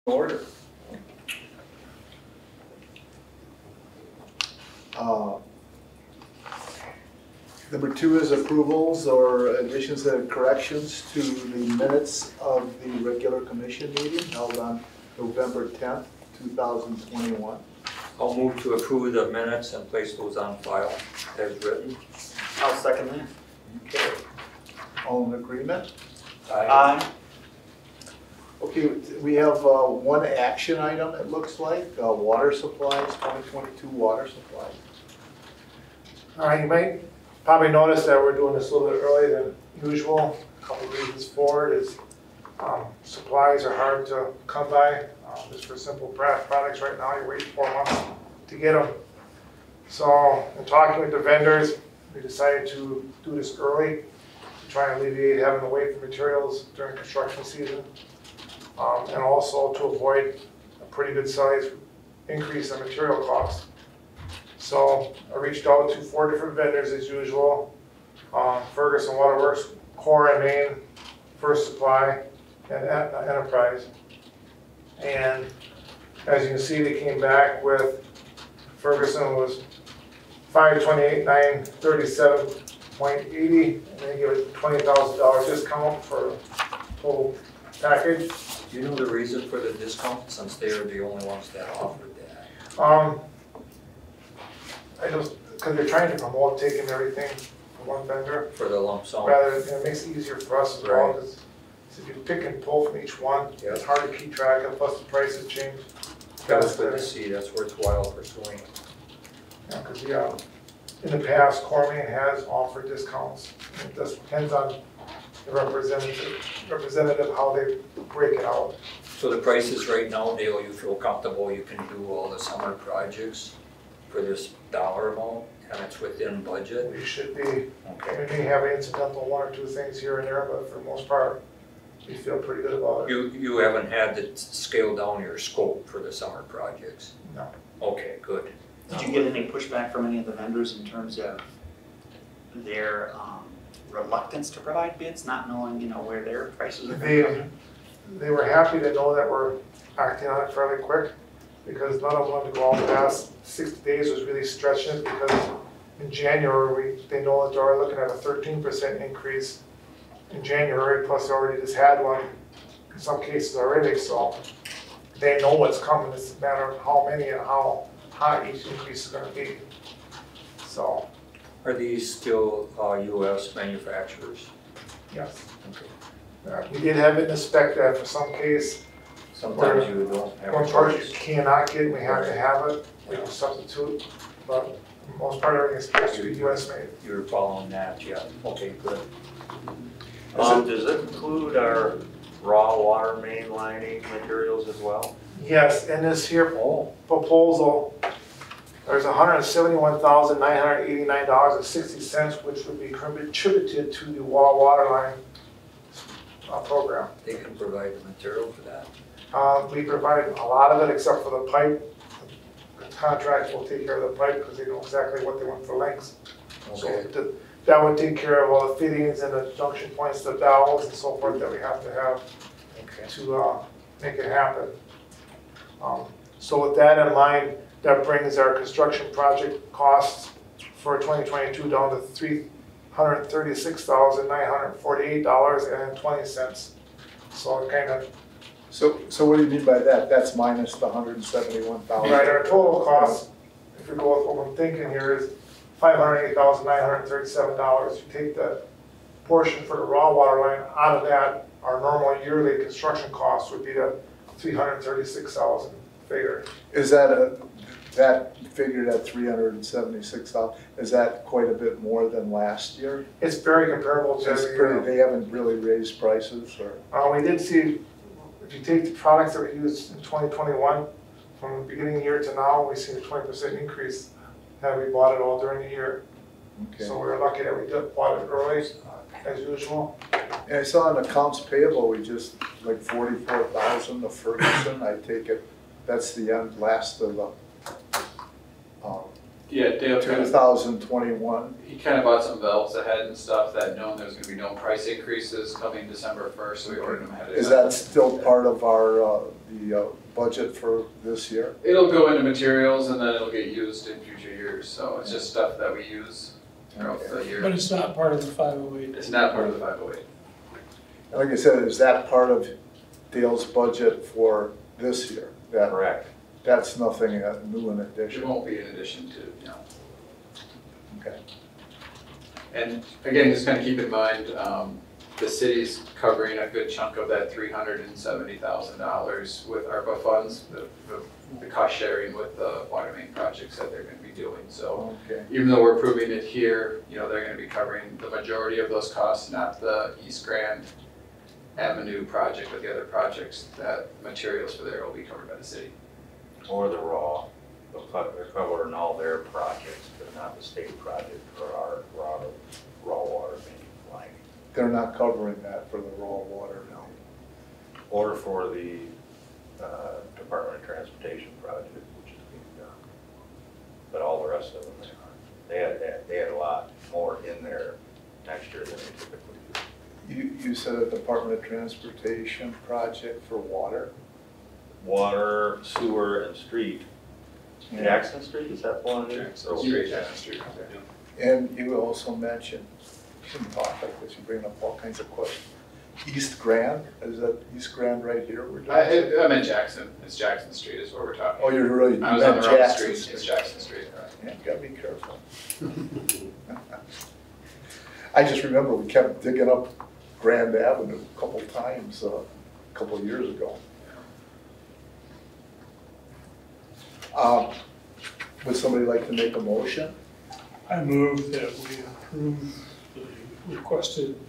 Order. Number 2 is approvals or additions and corrections to the minutes of the regular commission meeting held on November 10th, 2021. I'll move to approve the minutes and place those on file as written. I'll second that. Okay. All in agreement? Aye. Okay, we have one action item, it looks like, water supplies, 2022 water supplies. All right, you might probably notice that we're doing this a little bit earlier than usual. A couple of reasons for it is supplies are hard to come by. Just for simple products right now, you wait 4 months to get them. So in talking with the vendors, we decided to do this early to try and alleviate having to wait for materials during construction season. And also to avoid a pretty good size increase in material costs. So I reached out to 4 different vendors as usual, Ferguson Waterworks, Core and Main, First Supply, and Enterprise. And as you can see, they came back with, Ferguson was $528,937.80, and they gave a $20,000 discount for total package. Do you know the reason for the discount, since they are the only ones that offered that? Because they're trying to promote taking everything from one vendor. For the lump sum? Rather, it makes it easier for us as well, because if you pick and pull from each one, it's hard to keep track of, plus the prices change. That was good to see, that's worthwhile pursuing. Yeah, because in the past, Cormain has offered discounts. It just depends on the representative how they break it out. So the prices right now, Dale, you feel comfortable you can do all the summer projects for this dollar amount, and it's within budget? We should be. Okay. We may have incidental 1 or 2 things here and there, but for the most part, we feel pretty good about it. You haven't had to scale down your scope for the summer projects? No. Okay, good. Did you get any pushback from any of the vendors in terms of their reluctance to provide bids, not knowing, where their prices are going to come in? They were happy to know that we're acting on it fairly quick, because none of them wanted to go out past 60 days was really stretching it, because in January, they know that they're looking at a 13% increase in January, plus they already just had one in some cases already, so they know what's coming. It's a matter of how many and how high each increase is going to be. So. Are these still U.S. manufacturers? Yes. Okay. We did have it in the spec that for some case, sometimes you don't have one part you cannot get, we have to have it, we can substitute, but for the most part everything is supposed to be US made. You're following that, yeah. Okay, good. Does it include our raw water main lining materials as well? Yes, in this here proposal, there's $171,989.60, which would be contributed to the water line program. They can provide the material for that. We provide a lot of it except for the pipe. The contracts will take care of the pipe because they know exactly what they want for lengths. Okay. So that would take care of all the fittings and the junction points, the valves and so forth that we have to have to make it happen. So with that in mind, that brings our construction project costs for 2022 down to $336,948.20. So it kind of. So what do you mean by that? That's minus the $171,000. Right, our total cost, if we go with what I'm thinking here, is $508,937. If you take the portion for the raw water line out of that, our normal yearly construction cost would be the $336,000 figure. Is that that figured at $376,000? Is that quite a bit more than last year? It's very comparable to every year. They haven't really raised prices, or? We did see, if you take the products that we used in 2021, from the beginning of the year to now, we've seen a 20% increase had we bought it all during the year. Okay. So we were lucky that we bought it early, as usual. And I saw in accounts payable, we just, like $44,000 of Ferguson, I take it, that's the last of the Yeah, Dale kind of, 2021? he kind of bought some valves ahead and stuff that knowing there was gonna be no price increases coming December 1st, so we ordered them ahead of time. Is that still part of our, the budget for this year? It'll go into materials and then it'll get used in future years, so it's just stuff that we use throughout the year. But it's not part of the 508. It's not part of the 508. And like I said, is that part of Dale's budget for this year? That, Correct. that's nothing new in It addition? won't be in addition to, no. Okay. And again, just kind of keep in mind, the city's covering a good chunk of that $370,000 with ARPA funds, the cost sharing with the water main projects that they're gonna be doing. So Okay. even though we're approving it here, you know, they're gonna be covering the majority of those costs, not the East Grand Avenue project, but the other projects, that materials for there will be covered by the city. Or the raw, they're covering all their projects, but not the state project for our raw water main line. They're not covering that for the raw water now. Or for the Department of Transportation project, which is being done. But all the rest of them, they are. They had a lot more in there next year than they typically do. You said a Department of Transportation project for water? Water, sewer, and street. Jackson Street, is that one? So straight down the street. And you also mentioned, you shouldn't talk like this, you bring up all kinds of questions. East Grand, is that East Grand right here we're doing? I meant Jackson, it's Jackson Street is what we're talking. Oh, you're right, you I was on meant the wrong Jackson street, it's Jackson Street. Yeah, you gotta be careful. I just remember we kept digging up Grand Avenue a couple times, a couple of years ago. Would somebody like to make a motion? I move that we approve the requested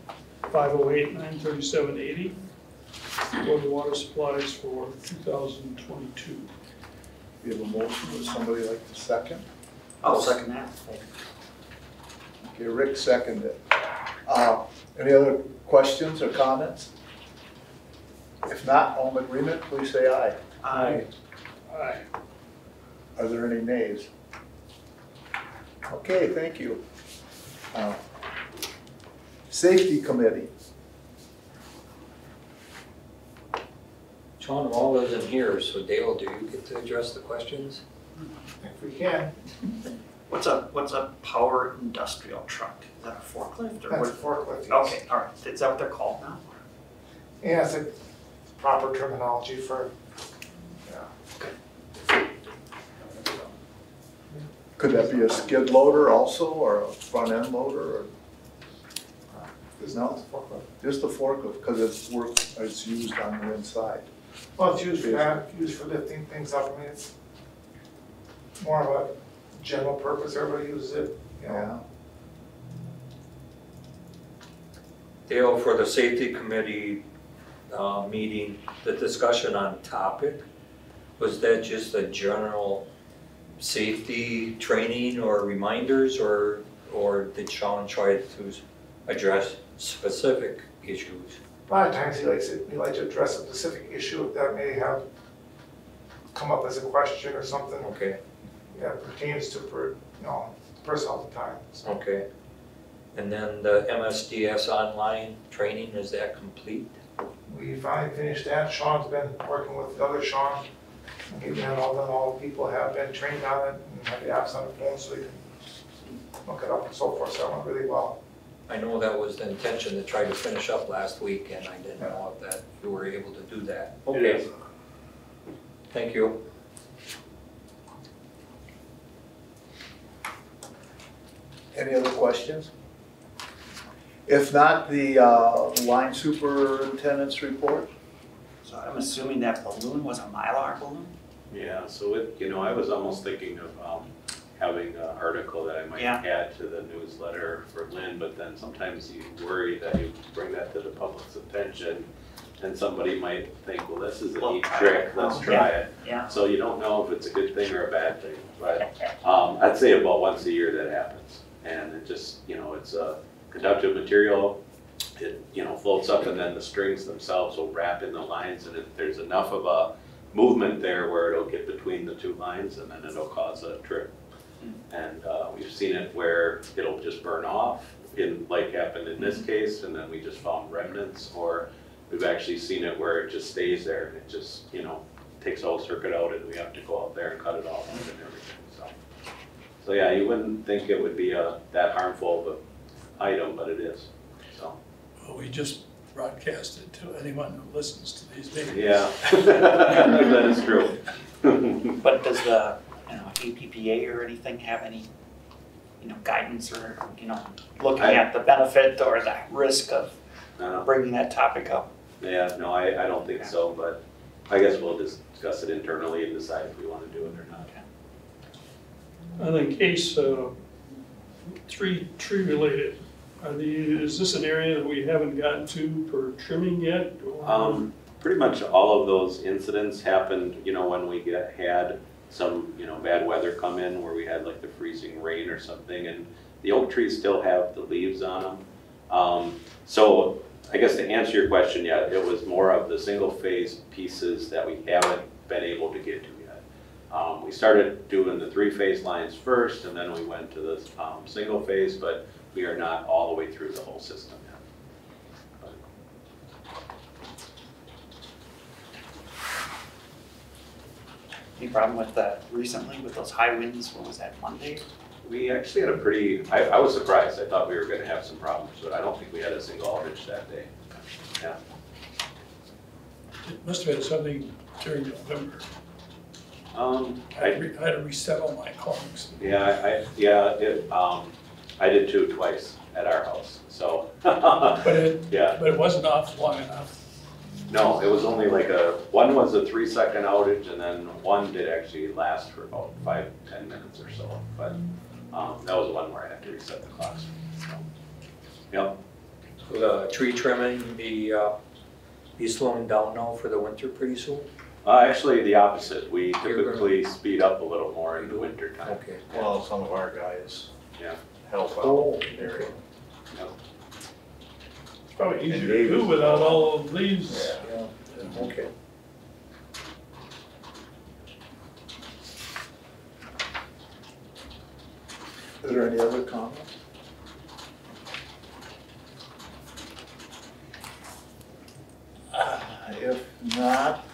508-937.80 for the water supplies for 2022. We have a motion, would somebody like to second? I'll second that. Okay, Rick seconded. Any other questions or comments? If not, all in agreement, please say aye. Aye. Aye. Are there any nays? Okay, thank you. Safety Committee. Sean Wall isn't here, so Dale, do you get to address the questions? If we can, What's a power industrial truck? Is that a forklift or that's a what? forklift. Yes. Okay, all right. Is that what they're called now? Yeah, it's a proper terminology for, yeah. Could that be a skid loader also, or a front end loader, or It's No. not a forklift. just a forklift, because it's used on the inside? Well, it's used for that, used for lifting things up. I mean, it's more of a general purpose. Everybody uses it, you know. Yeah. Dale, for the safety committee meeting, the discussion on topic, was that just a general safety training or reminders, or did Sean try to address specific issues? A lot of times he likes to address a specific issue that may have come up as a question or something. Okay, Yeah, pertains to, personnel at the time. So okay. And then the MSDS online training, is that complete? we finally finished that. Sean's been working with the other Sean, and getting that all done. All the people have been trained on it and have the apps on their phone so they can look it up and so forth. So that went really well. I know that was the intention to try to finish up last week, and I didn't know if that you were able to do that. Okay, thank you. Any other questions? If not, the line superintendent's report? So I'm assuming that balloon was a Mylar balloon? Yeah, so I was almost thinking of having an article that I might Yeah. add to the newsletter for Lynn, but then sometimes you worry that you bring that to the public's attention and somebody might think, well, this is a Well, neat try trick, it. let's try it. Yeah. So you don't know if it's a good thing or a bad thing, but I'd say about once a year that happens. And it just, it's a conductive material, it, floats up and then the strings themselves will wrap in the lines, and if there's enough of a movement there where it'll get between the two lines and then it'll cause a trip. And we've seen it where it'll just burn off, like happened in this case, and then we just found remnants, or we've actually seen it where it just stays there and it just, takes the whole circuit out and we have to go out there and cut it off and everything, so yeah, you wouldn't think it would be that harmful of an item, but it is, so. Well, we just broadcast it to anyone who listens to these meetings. Yeah, that is true. But does the, APPA or anything have any, guidance or, looking at the benefit or the risk of bringing that topic up? Yeah, no, I don't think so, but I guess we'll just discuss it internally and decide if we want to do it or not. I think Ace, tree related, is this an area that we haven't gotten to for trimming yet? Pretty much all of those incidents happened, when we had some, bad weather come in where we had like the freezing rain or something, and the oak trees still have the leaves on them. So I guess to answer your question, yeah, it was more of the single phase pieces that we haven't been able to get to yet. We started doing the 3-phase lines first, and then we went to the single phase, but we are not all the way through the whole system yet. Any problem with that recently with those high winds? What was that, Monday? We actually had a pretty, I was surprised. I thought we were going to have some problems, but I don't think we had a single outage that day. Yeah. It must have had something during November. I had to reset all my clocks. Yeah, I did too twice at our house. So. But it yeah. wasn't off long enough. No, it was only like one was a 3-second outage, and then one did actually last for about 5-10 minutes or so. But that was one where I had to reset the clocks. So, yep. Will the tree trimming be slowing down now for the winter pretty soon? Actually, the opposite. We typically speed up a little more in the winter time. Okay. Well, some of our guys Yeah. help out in the area. Yep. It's probably easier to do without all of these. Yeah, okay. Is there any other comments? If not,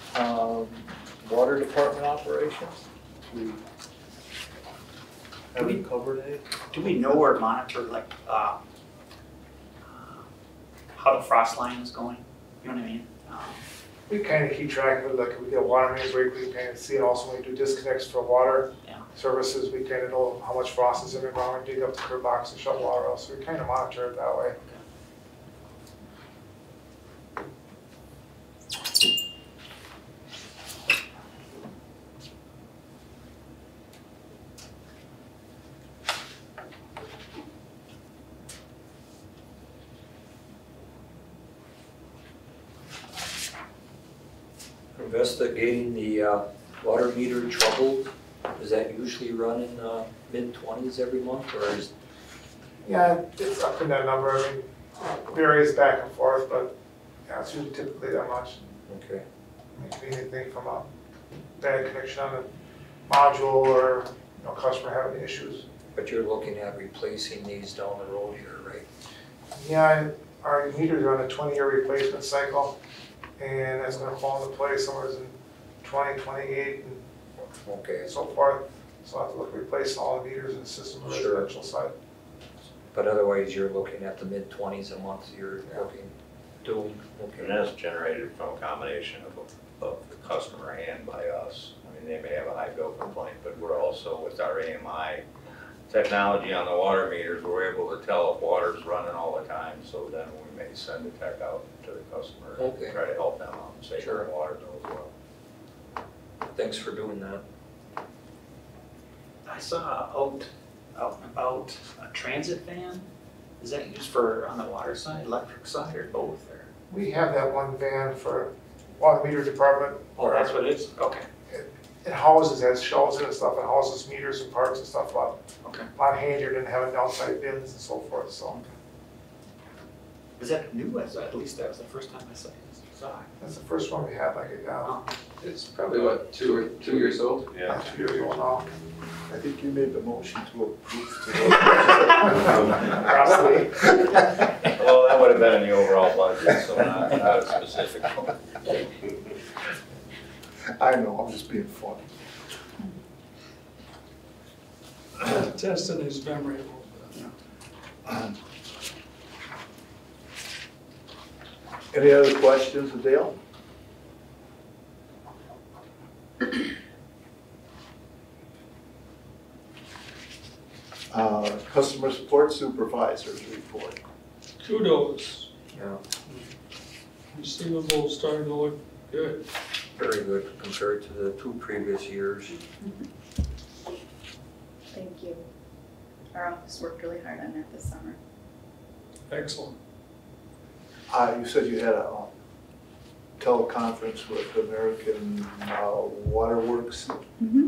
water department operations, we haven't covered any. Do we know or monitor like how the frost line is going? You know what I mean? We kind of keep track of it, like we get water mains break, we kind of see, and also when we do disconnects for water services, we kind of know how much frost is in the ground, dig up the curb box and shut water out, so we kind of monitor it that way. Investigating the water meter trouble, does that usually run in mid-20s every month, or is? Yeah, it's up in that number, I mean, varies back and forth, but yeah, it's usually typically that much. Okay. It could be anything from a bad connection on a module or, customer having issues. But you're looking at replacing these down the road here, right? Yeah, our meters are on a 20-year replacement cycle, and that's gonna fall into place somewhere in 2028 and Okay. so forth. So I'll have to look at replacing all the meters in the system on the Sure. residential side. But otherwise, you're looking at the mid-20s a month, you're looking, And okay. that's generated from a combination of the customer and by us. I mean, they may have a high bill complaint, but we're also, with our AMI technology on the water meters, we're able to tell if water's running all the time, so then we may send a tech out to the customer Okay. and try to help them out and save Sure. their water bill as well. Thanks for doing that. I saw out and about a transit van. Is that used for on the water side, electric side, or both? Or? We have that one van for water meter department. Oh, that's what it is? Okay. It houses, has shelves in and stuff, and houses meters and parts and stuff, a lot handier than having outside bins and so forth, so. Is that new? At least that was the first time I saw it. That's the first one we had like it, yeah. Oh, It's probably what, 2 years old? Yeah. I think you made the motion to approve. Probably. Well, that would have been in the overall budget, so not a specific one. I know, I'm just being funny. Testing his memory a little bit. Any other questions of Dale? Customer support supervisors report. Kudos. Yeah, Receivables starting to look good. very good compared to the 2 previous years. Thank you. Our office worked really hard on that this summer. Excellent. You said you had a teleconference with American Waterworks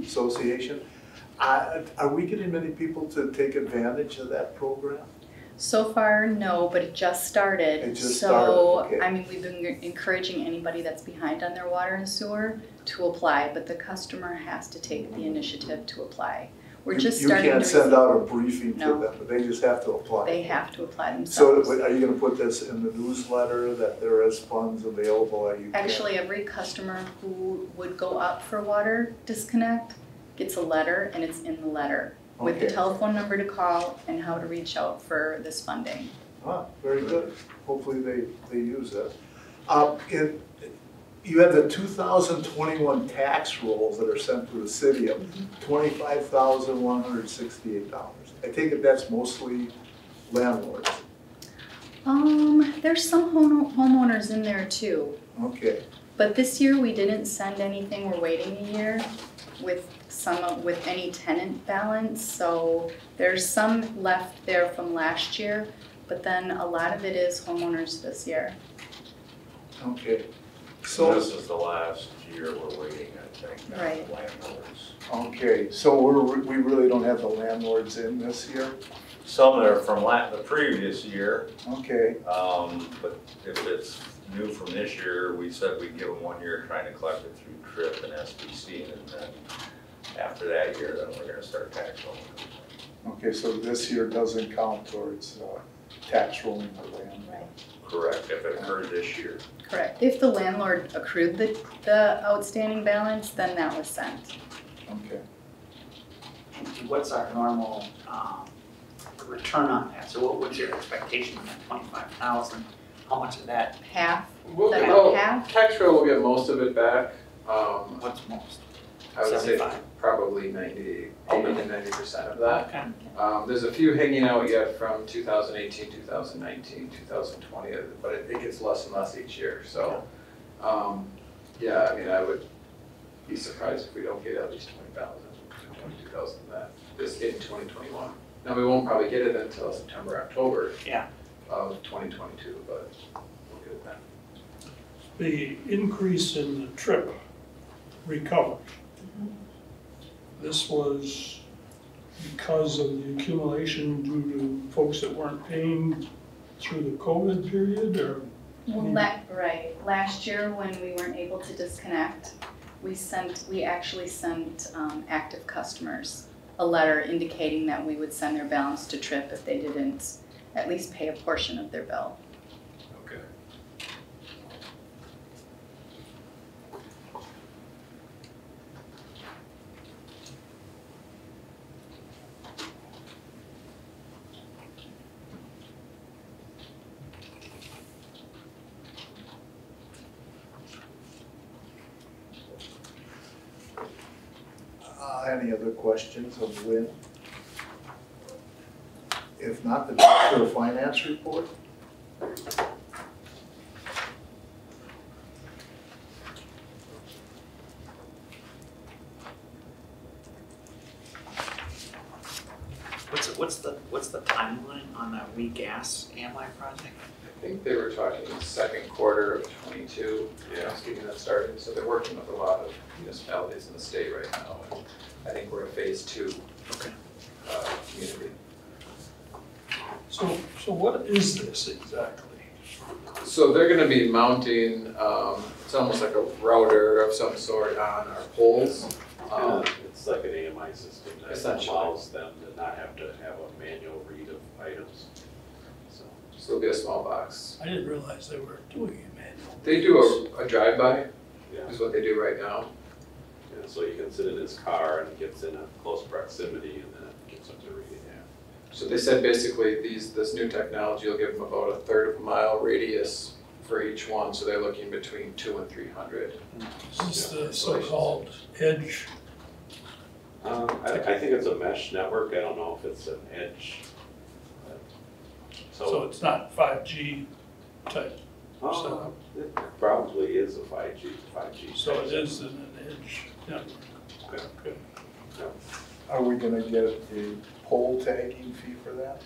Association. Are we getting many people to take advantage of that program? So far, no, but it just started. It just So, started, okay. I mean, we've been encouraging anybody that's behind on their water and sewer to apply, but the customer has to take the initiative to apply. We're just starting to. You can't send out a briefing to No. them, but they just have to apply. They have to apply So themselves. are you gonna put this in the newsletter that there is funds available? You can't- Actually, every customer who would go up for water disconnect gets a letter, and it's in the letter with the Okay. telephone number to call and how to reach out for this funding. Very good. Hopefully they use it. You have the 2021 tax rolls that are sent to the city of $25,168. I take it that's mostly landlords. There's some homeowners in there too, Okay, but this year we didn't send anything. We're waiting a year with any tenant balance, so there's some left there from last year, but then a lot of it is homeowners this year. okay. So So, this is the last year we're waiting, I think, on Right. landlords. okay, so we really don't have the landlords in this year? Some that are from the previous year, Okay, but if it's new from this year, we said we'd give them 1 year trying to collect it through TRIP and SBC, and then after that year, then we're gonna start tax rolling. okay, so this year doesn't count towards tax rolling the land. Right. Correct, if it occurred this year. Correct. If the landlord accrued the outstanding balance, then that was sent. Okay. What's our normal return on that? So what's your expectation on that 25,000? How much of that, Half, We'll Is that get, about well, half? tax roll will get most of it back. what's most? I would say 75? probably 80 to 90% of that. Okay. There's a few hanging out yet from 2018, 2019, 2020, but it gets less and less each year, so. Yeah, I mean, I would be surprised if we don't get at least 20,000, 22,000 of that, this in 2021. Now, we won't probably get it until September, October. Yeah. Of 2022, but we'll get it then. The increase in the trip recovery. This was because of the accumulation due to folks that weren't paying through the COVID period, or? Well, right. Last year, when we weren't able to disconnect, we actually sent active customers a letter indicating that we would send their balance to TRIP if they didn't at least pay a portion of their bill. Okay. Any other questions of Lynn? If not, the Director of Finance report? What's the timeline on that regas AMI project? I think they were talking second quarter of '22, just getting that started. So they're working with a lot of municipalities in the state right now. And I think we're in phase 2 community. So what is this exactly? So they're gonna be mounting, it's almost like a router of some sort on our poles. It's like an AMI system that Essentially. allows them to not have to have a manual read of items. So, So it'll be a small box. I didn't realize they were doing it manual. They do a drive-by, yeah, is what they do right now. yeah, so you can sit in his car and it gets in a close proximity and then it gets up to reading. So they said basically this new technology will give them about a third of a mile radius for each one, so they're looking between 200 and 300. This is the so-called edge. I think it's a mesh network, I don't know if it's an edge. So it's not 5G type. It probably is a 5G. So it is an edge network. Okay. Are we gonna get a pole tagging fee for that?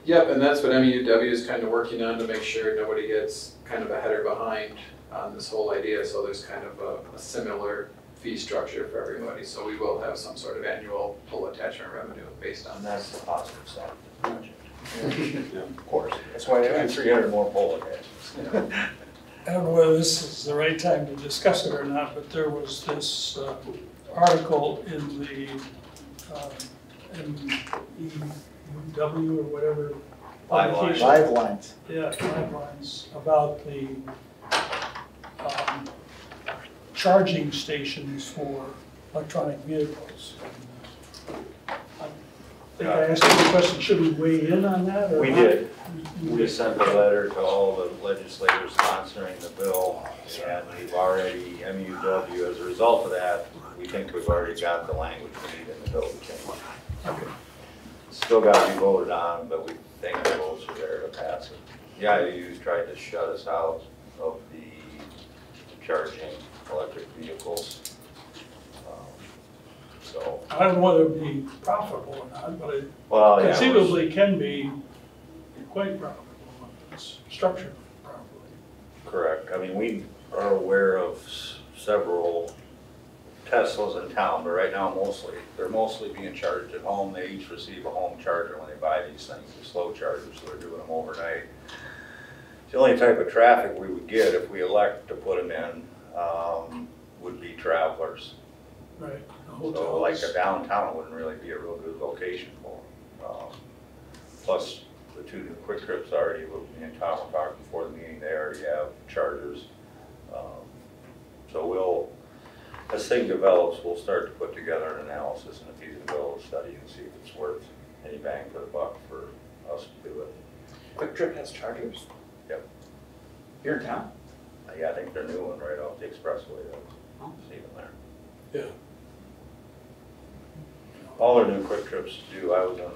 Yep, and that's what MEUW is kind of working on to make sure nobody gets kind of ahead or behind on this whole idea. So there's kind of a similar fee structure for everybody. So we will have some sort of annual pole attachment revenue based on And that. that's the positive side of the project. Yeah. Of course, that's why I have 300 more pole attachments. I don't know whether this is the right time to discuss it or not, but there was this article in the MEUW or whatever. Live Lines. publication. Live lines. Yeah, Live Lines, about the charging stations for electronic vehicles. I think I asked you the question, should we weigh in on that or We not? did. We sent a letter to all the legislators sponsoring the bill, and we've already, MEUW, as a result of that, we think we've already got the language we need in the bill to change. Okay. Still got to be voted on, but we think the votes are there to pass it. The IOU's tried to shut us out of the charging electric vehicles. So, I don't know whether it'd be profitable or not, but it well, yeah. conceivably can be quite profitable if it's structured properly. Correct. I mean, we are aware of several Teslas in town, but right now they're mostly being charged at home. They each receive a home charger when they buy these things, the slow chargers, so they're doing them overnight. The only type of traffic we would get if we elect to put them in would be travelers. Right. So like a downtown wouldn't really be a real good location for them. Plus, the two new quick trips already, me and Tom were talking before the meeting, they already have chargers. So we'll, as thing develops, we'll start to put together an analysis and a feasibility study and see if it's worth any bang for the buck for us to do it. Quick Trip has chargers? Yep. Here in town? Yeah, I think their new one right off the expressway, Oh. it's even there. Yeah. All their new quick trips do. I was in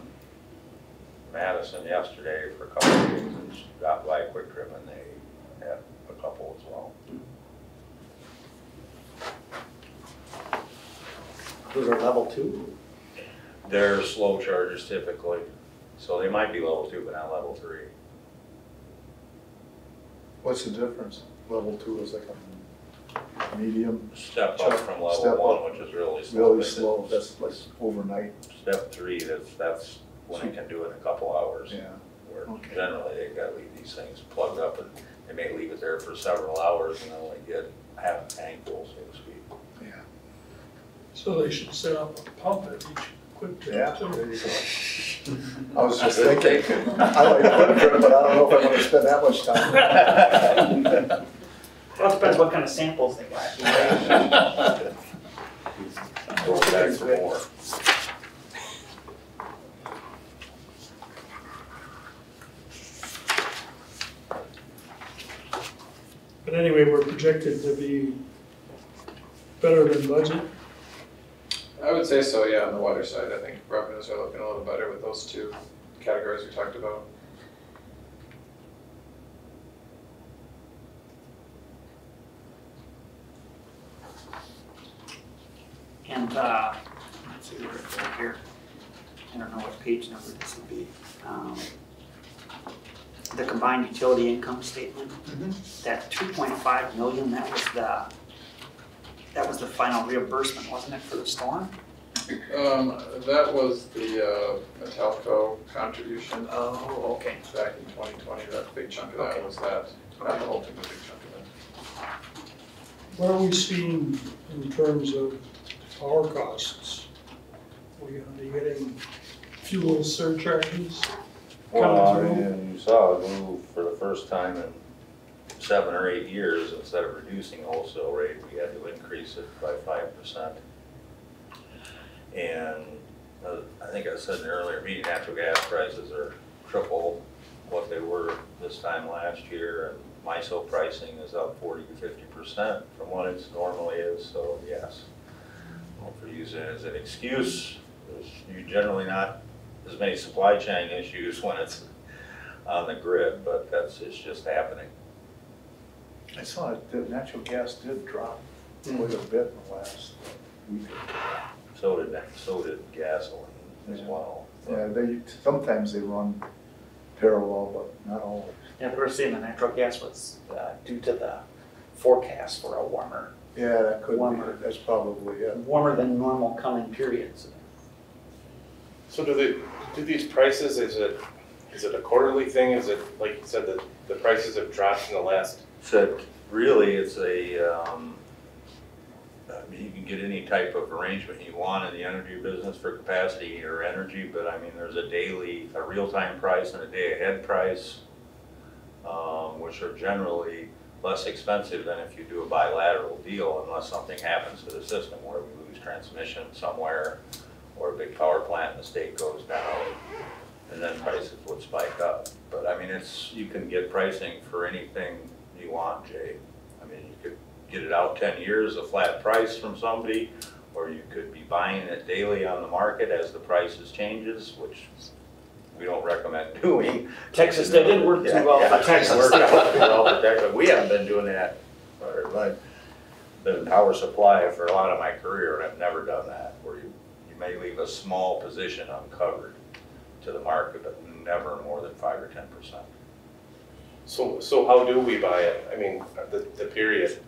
Madison yesterday for a couple of days and got by a quick trip and they had a couple as well. Those are level 2? They're slow chargers typically, so they might be level 2, but not level 3. What's the difference? Level 2 is like a medium, Step up from level Step 1, up. which is really slow. really slow, that's like overnight. Step 3, that's when they can do it in a couple hours. Yeah. Where Okay. generally they've got to leave these things plugged up and they may leave it there for several hours and only get half a tank full, so to speak. Yeah. So they should set up a pump at each quick Yeah, trip there too. you go. I was just thinking, I like quick trip, but I don't know if I want to spend that much time. Well, it depends what kind of samples they got. Go back for more. But anyway, we're projected to be better than budget. I would say so, yeah, on the water side. I think revenues are looking a little better with those two categories we talked about. And, let's see where it's at here. I don't know what page number this would be. The combined utility income statement, that 2.5 million, that was the final reimbursement, wasn't it, for the storm? That was the Metalco contribution Oh, okay. back in 2020. That big chunk of that Okay. was that. not the ultimate big chunk of it. What are we seeing in terms of power costs? Are you getting fuel surcharges? Well, Coming through? and you saw it move for the first time in 7 or 8 years. Instead of reducing wholesale rate, we had to increase it by 5%. And I think I said in the earlier meeting, natural gas prices are triple what they were this time last year, and MISO pricing is up 40 to 50% from what it normally is. So yes, if we use it as an excuse, there's generally not as many supply chain issues when it's on the grid, but it's just happening. I saw it, the natural gas did drop quite a bit in the last week. So did gasoline as well. Yeah, sometimes they run parallel, but not always. Yeah, we were seeing the natural gas was due to the forecast for a warmer Yeah, that could Warmer. be, that's probably it. warmer than normal coming periods. So do these prices, is it a quarterly thing? Is it, like you said, that the prices have dropped in the last? So really, it's I mean, you can get any type of arrangement you want in the energy business for capacity or energy, but I mean, there's a real-time price and a day-ahead price, which are generally less expensive than if you do a bilateral deal, unless something happens to the system where we lose transmission somewhere, or a big power plant in the state goes down, and then prices would spike up. But I mean, you can get pricing for anything you want, Jay. I mean, you could get it out 10 years, a flat price from somebody, or you could be buying it daily on the market as the prices changes, which we don't recommend doing. Texas, they didn't work too well for Texas. Worked out too well for Texas. We haven't been doing that, but been in power supply for a lot of my career, and I've never done that, where you may leave a small position uncovered to the market, but never more than 5 or 10%. So how do we buy it? I mean, the period.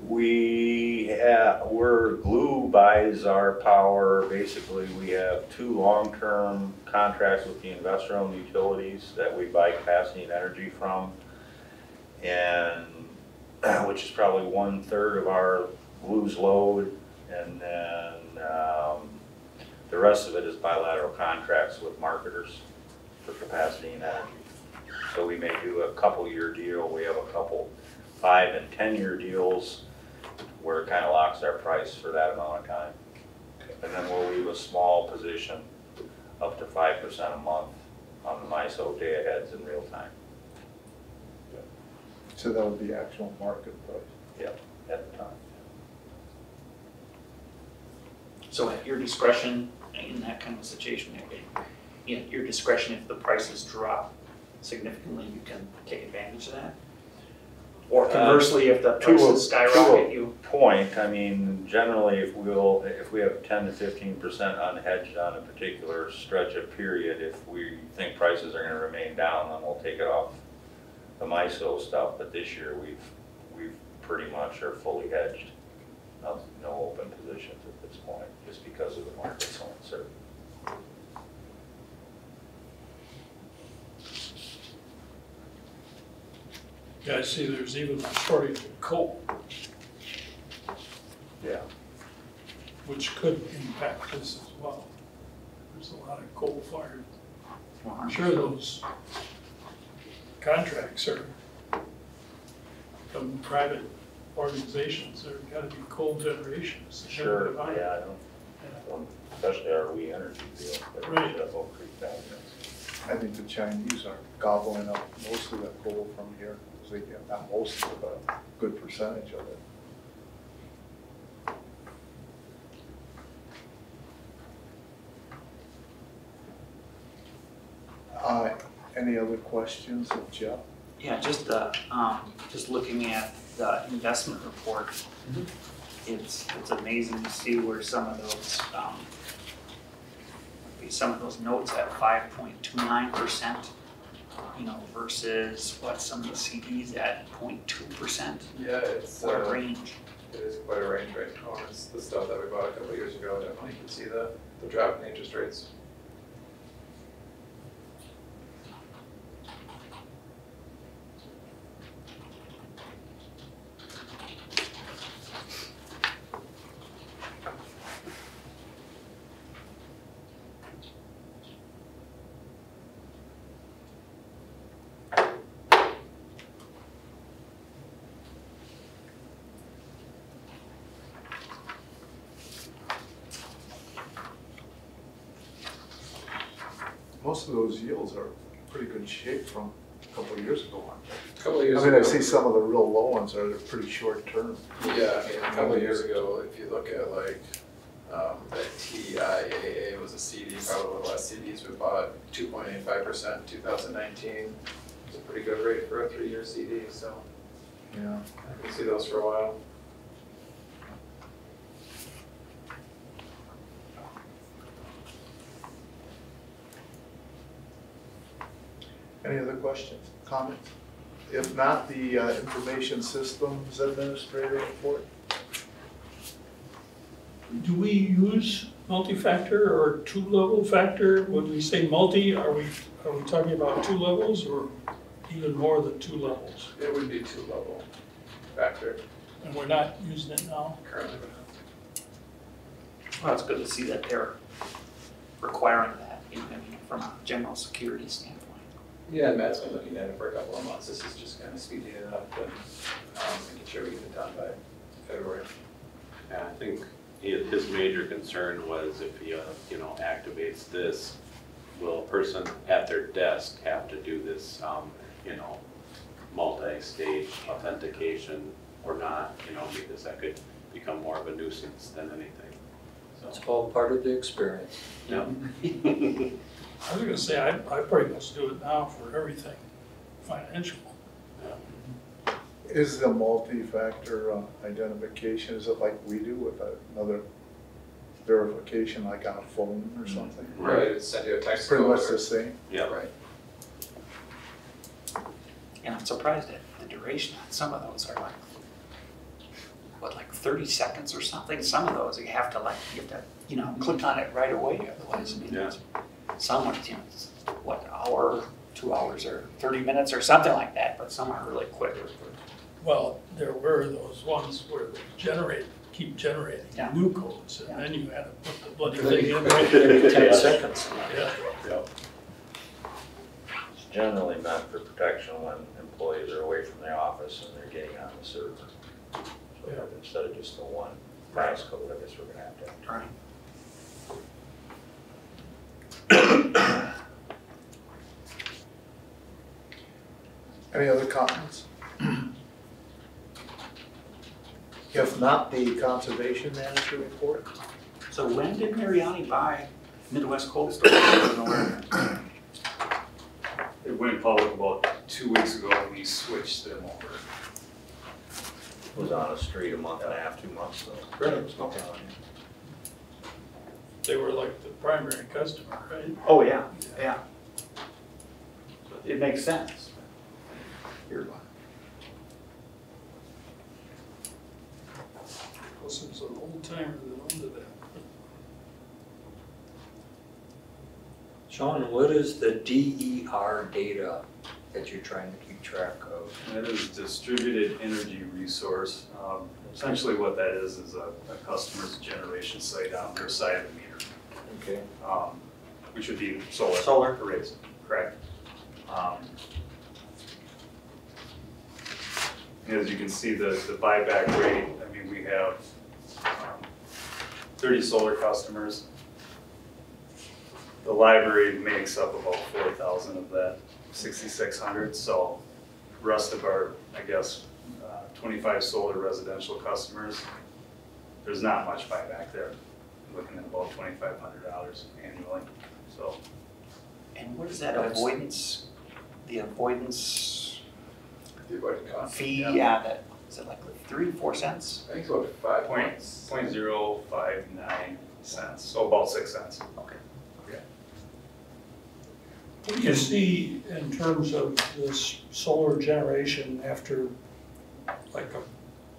Where Glue buys our power, basically we have 2 long-term contracts with the investor-owned utilities that we buy capacity and energy from, and which is probably 1/3 of our Glue's load, and then the rest of it is bilateral contracts with marketers for capacity and energy. So we may do a couple-year deal. We have a couple 5- and 10-year deals where it kind of locks our price for that amount of time. And then we'll leave a small position up to 5% a month on the MISO day aheads in real time. So that would be actual market price. Yep, at the time. So at your discretion, in that kind of situation, at your discretion, if the prices drop significantly, you can take advantage of that? Or conversely, if the prices skyrocket, you... Point, I mean, generally if we have 10 to 15% unhedged on a particular stretch of period, if we think prices are gonna remain down, then we'll take it off the MISO stuff. But this year we've pretty much are fully hedged. No open positions at this point, just because of the market so uncertain. Yeah, I see there's even a shortage of coal, Yeah. which could impact this as well. There's a lot of coal fired. I'm sure those contracts are from private organizations. There gotta be coal generations. Sure, yeah, I don't, especially our We Energy deal. Right. That Oak Creek down there. I think the Chinese are gobbling up most of the coal from here. They get, not most of it, but a good percentage of it. Any other questions of Jeff? Yeah, just looking at the investment report, it's amazing to see where some of those notes at 5.29%, versus what some of the CDs at 0.2%. Yeah, it's What a range. It is quite a range right now. It's the stuff that we bought a couple of years ago. Definitely you can see the drop in interest rates. Most of those yields are pretty good shape from a couple of years ago, aren't they? A couple of years I mean, ago. I see some of the real low ones are pretty short term. Yeah, I mean, a couple of years ago, if you look at like, that TIAA was a CD, probably one of the last CDs we bought, 2.85% in 2019. It's a pretty good rate for a 3-year CD, so Yeah. I can see those for a while. Any other questions, comments? If not, the Information Systems Administrator report. Do we use multi-factor or two-level factor? When we say multi, are we talking about 2 levels or even more than 2 levels? It would be 2-level factor And we're not using it now? currently. Well, it's good to see that they're requiring that, even from a general security standpoint. Yeah, and Matt's been looking at it for a couple of months. This is just kind of speeding it up and making sure we get it done by February. Yeah, I think his major concern was if he, activates this, will a person at their desk have to do this, multi-stage authentication or not, because that could become more of a nuisance than anything. It's all part of the experience. Yeah. I was gonna say, I pretty much do it now for everything financial. Is the multi-factor identification, is it like we do with another verification like on a phone or something? Right, it's send you a text Pretty code much or- the same? Yeah. Right. And I'm surprised at the duration on some of those are like 30 seconds or something? Some of those you have to click on it right away, otherwise, I mean, Yeah. some are, hour, 2 hours, or 30 minutes or something like that, but some are really quick. Well, there were those ones where they keep generating Yeah. new codes, and Yeah. then you had to put the bloody thing in. Every 10 seconds. Yeah. It's generally meant for protection when employees are away from the office and they're getting on the server. So instead of just the one passcode, I guess we're gonna have to. Right. Any other comments? If not, the Conservation Manager report. So when did Mariani buy Midwest Cold Storage? I don't know where. It went public about 2 weeks ago and we switched them over. Was on a street a month and a half, 2 months ago. Okay. They were like the primary customer, right? Oh, yeah, yeah. It makes sense. You're This was an old timer that owned that. Sean, what is the DER data that you're trying to keep track of? That is distributed energy resource. Essentially what that is a customer's generation site on their side of the meter, Okay. which would be solar. Solar. Arrays, correct. As you can see, the buyback rate, I mean, we have 30 solar customers. The library makes up about 4,000 of that 6,600. So the rest of our, 25 solar residential customers, there's not much buyback there. Looking at about $2,500 annually, so. And what is that avoidance, the avoidance The avoided cost. fee, Yeah. yeah, that, is it like 3, 4 cents? I think it's about 5 Point- points. 0.059 cents, so about 6 cents. Okay. What do you see in terms of this solar generation after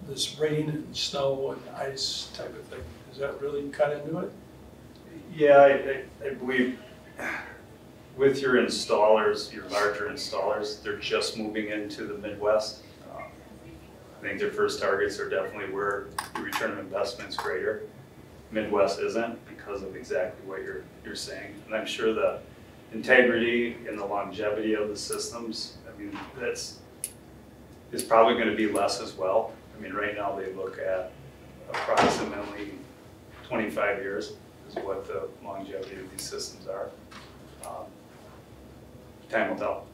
this rain and snow and ice type of thing? Does that really cut into it? Yeah, I believe with your installers, your larger installers, they're just moving into the Midwest. I think their first targets are definitely where the return of investment's greater. Midwest isn't because of exactly what you're saying. And I'm sure the integrity and the longevity of the systems, I mean, is probably going to be less as well. I mean, right now they look at approximately 25 years is what the longevity of these systems are. Time will tell.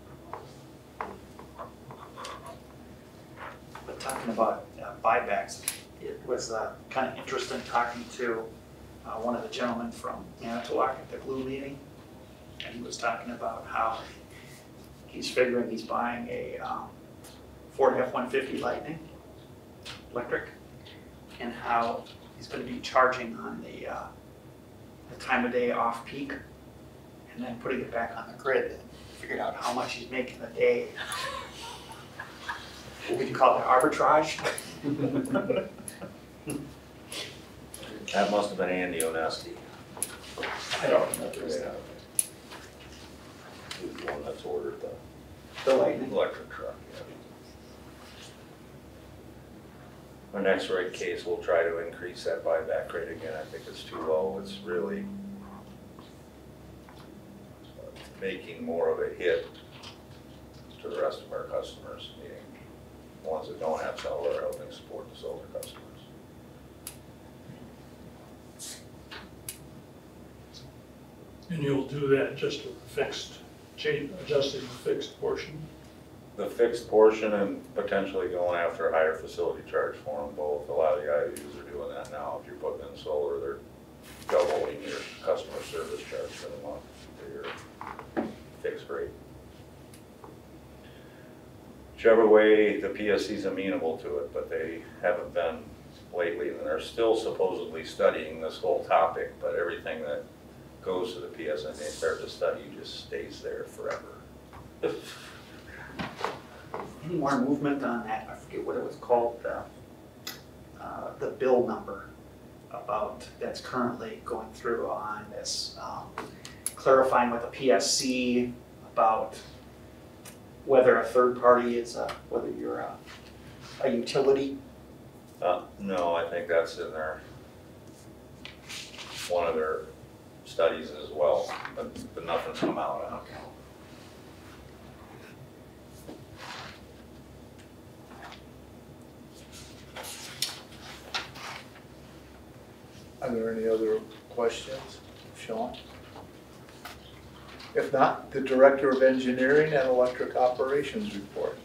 But talking about buybacks, it was kind of interesting talking to one of the gentlemen from Manitowoc at the Glue meeting. And he was talking about how he's figuring he's buying a Ford F-150 Lightning electric, and how he's going to be charging on the time of day off peak, and then putting it back on the grid, and figured out how much he's making a day. What would you call it, arbitrage? That must have been Andy Onesti. I don't remember his name. He was the one that's ordered The Lightning. the electric truck, yeah. Our next rate case, we'll try to increase that buyback rate again. I think it's too low. It's really making more of a hit to the rest of our customers, meaning the ones that don't have solar, helping support the solar customers. And you'll do that just with the fixed, adjusting the fixed portion? The fixed portion and potentially going after a higher facility charge for them both. A lot of the IOUs are doing that now. If you're putting in solar, they're doubling your customer service charge for the month for your fixed rate. Whichever way, the PSC's amenable to it, but they haven't been lately. And they're still supposedly studying this whole topic, but everything that goes to the PSC and they start to study just stays there forever. Any more movement on that? I forget what it was called, the bill number about that's currently going through on this, clarifying with the PSC about whether a third party is, whether you're a utility. No, I think that's in their, one of their studies as well, but nothing's come out on it. Okay. Are there any other questions, Sean? If not, the Director of Engineering and Electric Operations report.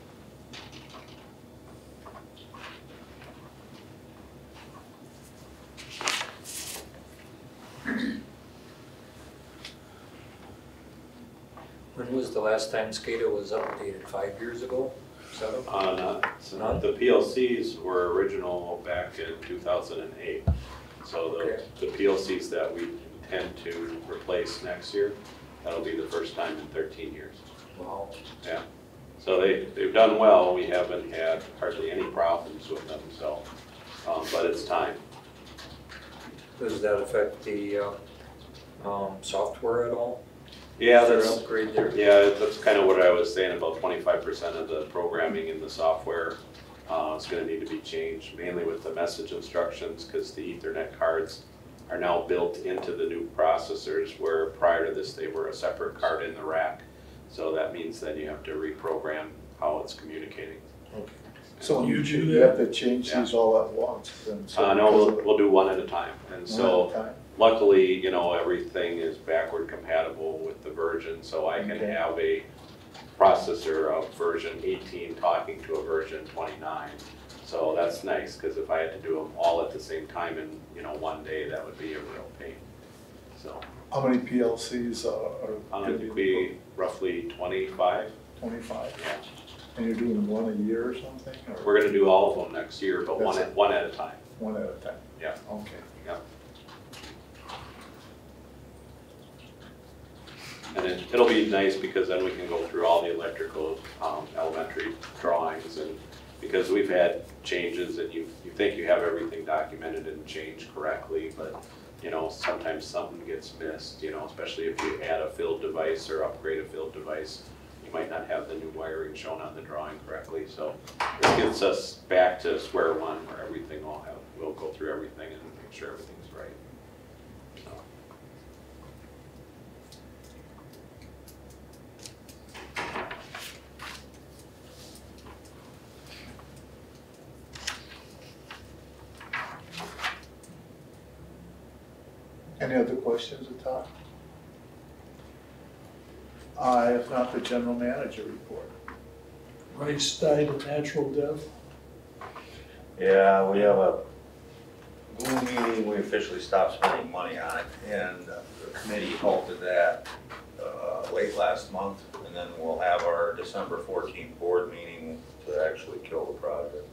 When was the last time Scada was updated? 5 years ago? 7? None. The PLCs were original back in 2008. So the PLCs that we intend to replace next year, that'll be the first time in 13 years. Wow. Yeah. So they've done well. We haven't had hardly any problems with them, so, but it's time. Does that affect the software at all? Yeah, Is there an that's, upgrade there? yeah, that's kind of what I was saying, about 25% of the programming in the software is going to need to be changed, mainly with the message instructions, because the Ethernet cards are now built into the new processors, where prior to this they were a separate card in the rack. So that means then you have to reprogram how it's communicating. Okay. So You do you have to change these all at once? And so No, we'll do one at a time. And so one at a time? luckily, you know, everything is backward compatible with the version, so I can Okay. have a processor of version 18 talking to a version 29. So that's nice, because if I had to do them all at the same time in, you know, one day, that would be a real pain. So How many PLCs are going it to would be? be roughly 25. 25? Yeah. And you're doing one a year or something? Or We're going to do all of them next year, but That's one at a time. one at a time? Yeah. Okay. Yeah. And it'll be nice, because then we can go through all the electrical elementary drawings, and because we've had changes and you think you have everything documented and changed correctly, but you know, sometimes something gets missed, you know, especially if you add a field device or upgrade a field device, you might not have the new wiring shown on the drawing correctly. So this gets us back to square one, where everything we'll go through everything and make sure everything's right. So. Any other questions at all? If not, the general manager report. Rice died a natural death. Yeah, we have a Blue meeting, we officially stopped spending money on it, and the committee halted that late last month, and then we'll have our December 14th board meeting to actually kill the project.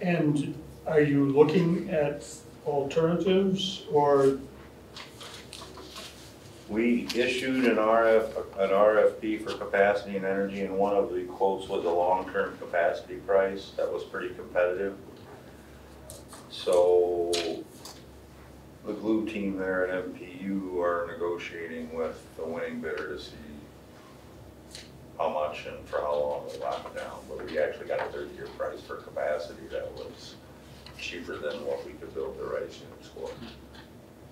And are you looking at alternatives, or We issued an RFP for capacity and energy, and one of the quotes was a long-term capacity price that was pretty competitive. So the glue team there at MPU are negotiating with the winning bidder to see how much and for how long we lock it down. But we actually got a 30-year price for capacity that was cheaper than what we could build the rice units for.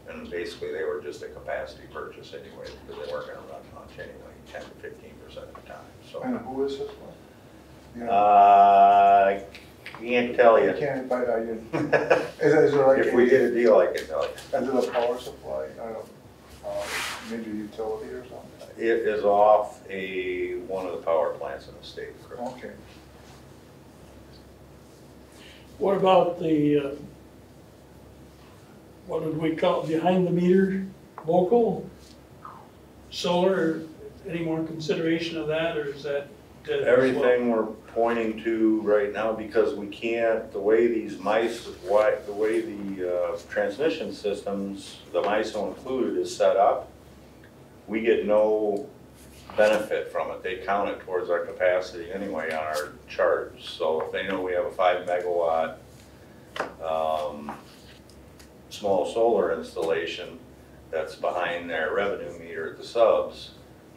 And basically they were just a capacity purchase anyway, because they weren't gonna run much anyway, 10 to 15% of the time, so. And who is this one? I can't tell you. You can't, but is it like? If we did a deal, I could tell you. Is it a power supply? I don't, maybe utility or something? It is off one of the power plants in the state, correct? Okay. what about the, what did we call it, behind the meter, local, solar, any more consideration of that, or is that dead as well? Everything we're pointing to right now, because we can't, the way these mice, the way the transmission systems, the MISO included, is set up, we get no benefit from it. They count it towards our capacity anyway on our charge. So if they know we have a 5 megawatt small solar installation that's behind their revenue meter at the subs,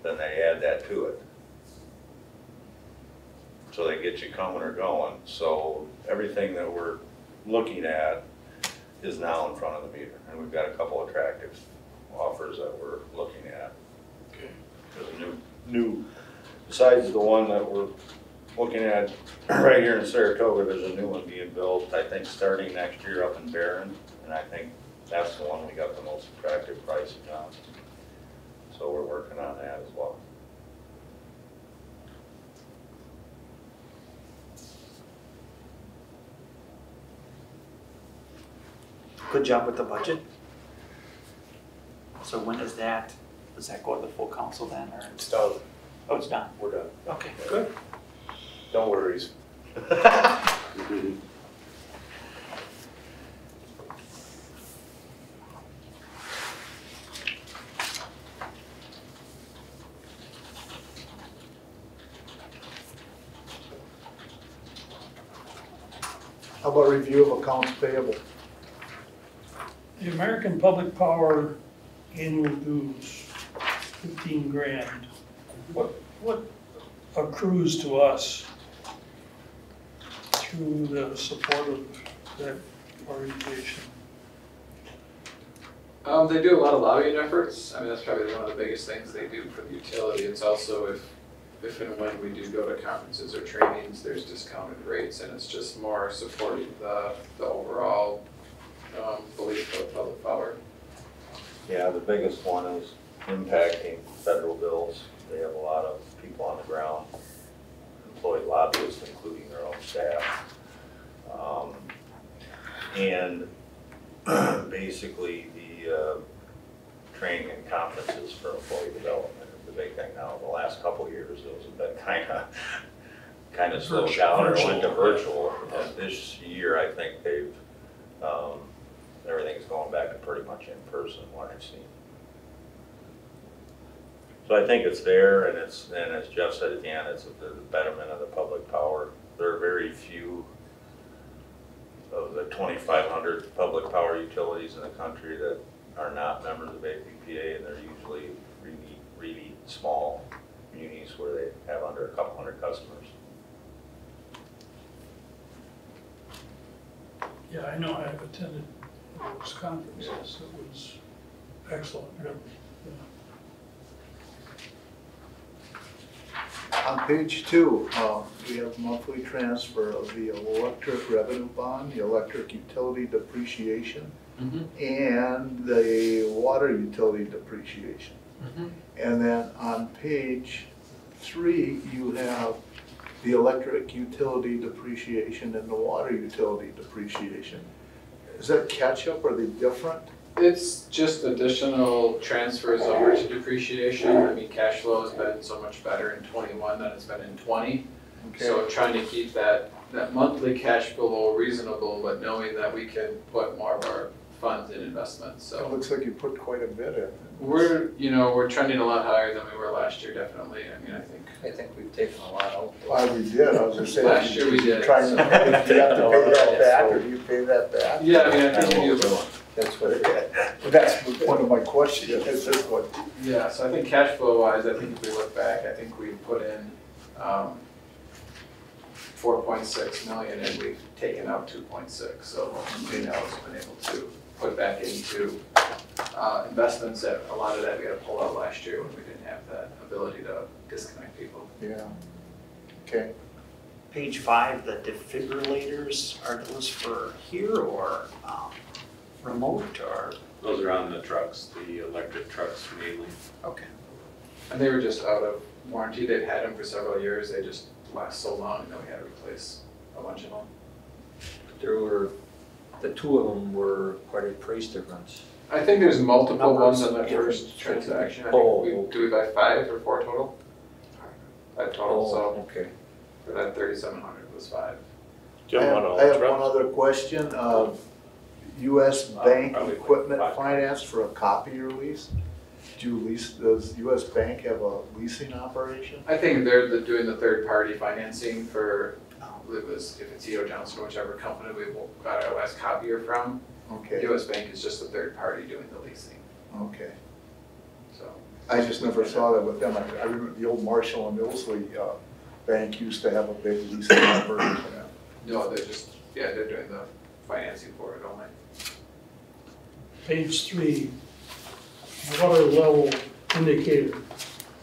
then they add that to it. So they get you coming or going. So everything that we're looking at is now in front of the meter. And we've got a couple attractive offers that we're looking at. Okay. There's a new, besides the one that we're looking at right here in Saratoga, there's a new one being built, I think starting next year up in Barron. And I think that's the one we got the most attractive pricing on. So we're working on that as well. Good job with the budget. So when is that, does that go to the full council then, or? It's done, Oh, it's done. we're done. Okay, good. No worries. How about review of accounts payable? The American Public Power annual dues, 15 grand. What accrues to us through the support of that organization? They do a lot of lobbying efforts. I mean, that's probably one of the biggest things they do for the utility. It's also if and when we do go to conferences or trainings, there's discounted rates, and it's just more supporting the overall belief of public power. Yeah, the biggest one is impacting federal bills. They have a lot of people on the ground, employed lobbyists, including their own staff. And basically the training and conferences for employee development is the big thing now. The last couple of years, those have been kind of slowed down or went to virtual. And this year, I think they've, everything's going back to pretty much in person, what I've seen. So I think it's there, and as Jeff said at the end, it's the betterment of the public power. There are very few of the 2,500 public power utilities in the country that are not members of APPA, and they're usually really small munis where they have under a couple hundred customers. Yeah, I know, I've attended those conferences, it was excellent, really. On page 2, we have monthly transfer of the electric revenue bond, the electric utility depreciation, and the water utility depreciation. And then on page 3, you have the electric utility depreciation and the water utility depreciation. Is that catch-up, are they different? It's just additional transfers over to depreciation. I mean, cash flow has been so much better in '21 than it's been in '20. So trying to keep that monthly cash flow reasonable, but knowing that we can put more of our funds in investments, It so. looks like you put quite a bit in. We're trending a lot higher than we were last year, definitely. I mean, I think we've taken a lot out. Why we did, I was just saying. Last year we did. Trying to, do you have to pay that back, or do you pay that back? Yeah, I mean, I think you do. That's what it is. That's one of my questions, is this one. Yeah, so I think cash flow wise, I think if we look back, I think we put in 4.6 million and we've taken out 2.6. So we now have been able to put back into investments that a lot of that we had to pull out last year when we didn't have that ability to disconnect people. Yeah, okay. Page 5, the defibrillators, are those for here or remote or? Those are on the trucks, the electric trucks mainly. Okay. And they were just out of warranty. They'd had them for several years. They just last so long and then we had to replace a bunch of them. There were, the 2 of them were quite a price difference. I think there's multiple Numbers, ones on the yeah. first transaction. I Oh, think okay. do we buy 5 or 4 total? 5 total, so Oh, okay. for that 3,700 was 5. Do you want I have one other question. US Bank Probably equipment 5. finance for a copier lease? Does US Bank have a leasing operation? I think they're doing the third-party financing for, if it's E.O. Johnson, whichever company we got our last copier from. Okay, US Bank is just the third party doing the leasing, okay. so. I just never saw that with them. I remember the old Marshall and Millsley Bank used to have a big leasing operation. No, they're just, yeah, they're doing the financing for it only. Page 3, water level indicator.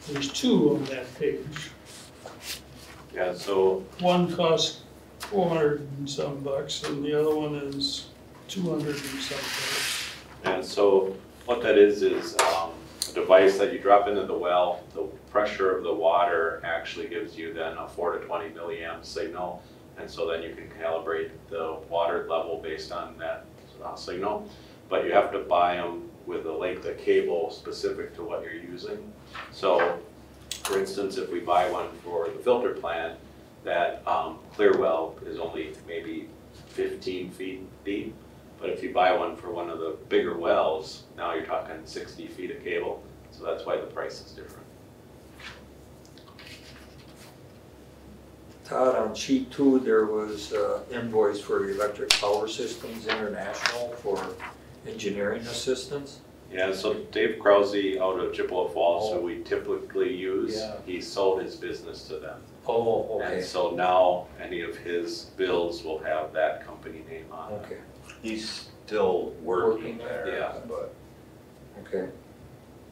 There's 2 on that page. Yeah, so One costs 400 and some bucks, and the other one is 200 and some bucks. And so what that is a device that you drop into the well. The pressure of the water actually gives you then a 4 to 20 milliamp signal. And so then you can calibrate the water level based on that signal. But you have to buy them with a length of cable specific to what you're using. So for instance, if we buy one for the filter plant, that clear well is only maybe 15 feet deep. But if you buy one for one of the bigger wells, now you're talking 60 feet of cable. So that's why the price is different. Todd, on sheet 2, there was invoice for Electric Power Systems International for engineering assistance. Yeah, so Dave Krause out of Chippewa Falls, who we typically use, Yeah. he sold his business to them. Oh, And okay, so now any of his bills will have that company name on it. okay, He's still working there, Yeah. but okay.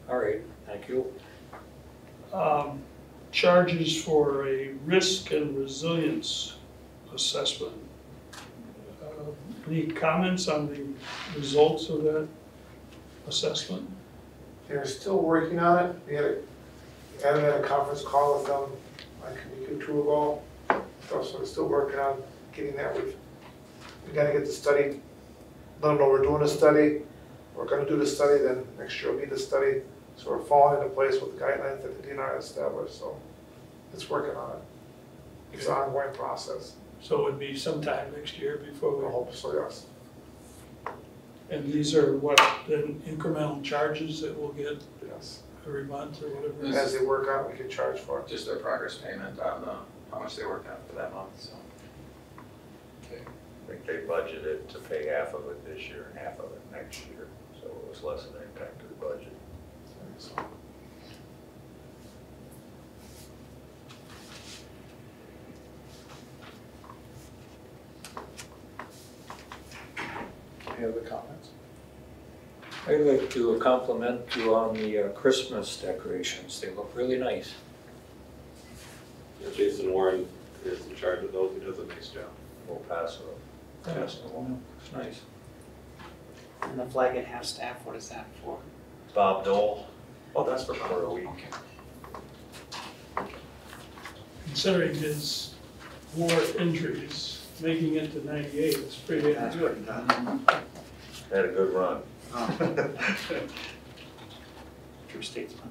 All right, thank you. Charges for a risk and resilience assessment. Any comments on the results of that assessment? They're still working on it. We had a conference call with them like a week or 2 ago. So we're still working on getting that. We gotta get the study, let them know we're doing a study. We're gonna do the study, then next year will be the study. So we're falling into place with the guidelines that the DNR established, so it's working on it. It's an ongoing process. So it would be sometime next year before I we, hope so, yes. and these are what, then incremental charges that we'll get Yes. every month or whatever? Yes. As they work on it, we can charge for it. Just their progress payment on how much they worked on for that month, so. I think they budgeted to pay half of it this year and half of it next year. So it was less of an impact to the budget. Any other comments? I'd like to compliment you on the Christmas decorations. They look really nice. Jason Warren is in charge of those, he does a nice job. We'll pass it. Yes, it's nice. And the flag at half staff, what is that for? Bob Dole, Oh, that's for a week. Considering his war injuries, making it to 98 is pretty good. Had a good run. True statesman.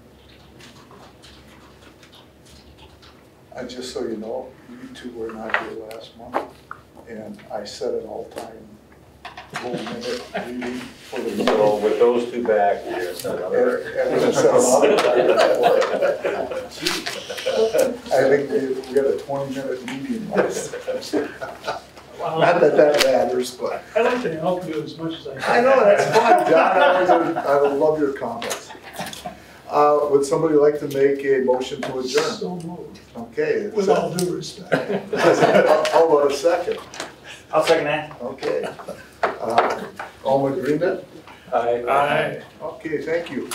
Just so you know, you two were not here last month, and I set an all-time full minute meeting for the meeting. So with those two back, you're gonna set another. And I set another time. I think we had a 20-minute meeting last. Not that that matters, but. I like to help you as much as I can. I know, that's fun, John, I love your comments. Would somebody like to make a motion to adjourn? So moved, Okay. with all due respect. How about a second? I'll second that. Okay. All in agreement? I Aye. Okay, thank you.